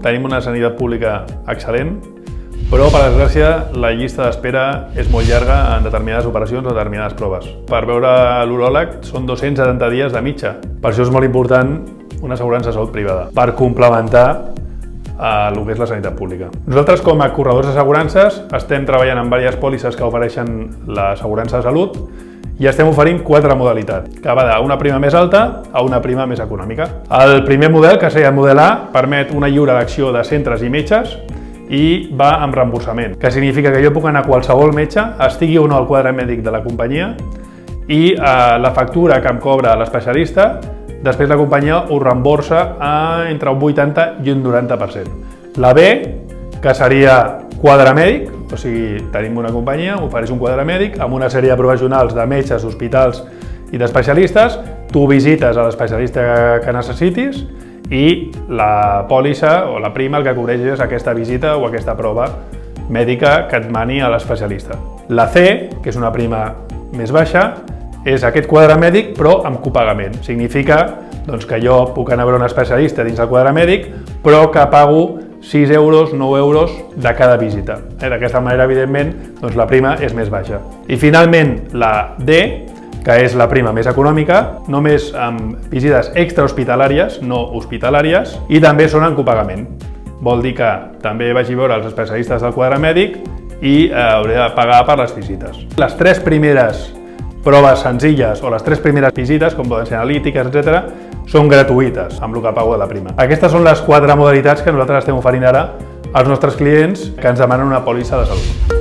tenim una sanitat pública excel·lent, però, per desgràcia, la llista d'espera és molt llarga en determinades operacions o determinades proves. Per veure l'uròleg són 270 dies de mitja. Per això és molt important una assegurança de salut privada, per complementar el que és la sanitat pública. Nosaltres, com a corredors d'assegurances, estem treballant en diverses pòlisses que ofereixen l'assegurança de salut i estem oferint 4 modalitats, que va d'una prima més alta a una prima més econòmica. El primer model, que seria el model A, permet una lliure elecció de centres i metges i va amb reemborsament, que significa que jo puc anar a qualsevol metge, estigui o no al quadre mèdic de la companyia, i la factura que em cobra l'especialista, després la companyia ho reemborsa entre un 80 i un 90%. La B, que seria quadre mèdic, o sigui, tenim una companyia, ofereix un quadre mèdic amb una sèrie de professionals de metges, hospitals i d'especialistes, tu visites a l'especialista que necessitis i la pòlissa o la prima el que cobreix és aquesta visita o aquesta prova mèdica que et mani a l'especialista. La C, que és una prima més baixa, és aquest quadre mèdic però amb copagament. Significa que jo puc anar a veure un especialista dins del quadre mèdic però que pago 6 euros, 9 euros de cada visita. D'aquesta manera, evidentment, la prima és més baixa. I finalment la D, que és la prima més econòmica, només amb visites extrahospitalàries, no hospitalàries, i també són en copagament. Vol dir que també vaig veure els especialistes del quadre mèdic i hauré de pagar per les visites. Les 3 primeres proves senzilles o les 3 primeres visites, com poden ser analítiques, etc., són gratuïtes amb el que pago de la prima. Aquestes són les 4 modalitats que nosaltres estem oferint ara als nostres clients que ens demanen una pòlissa de salut.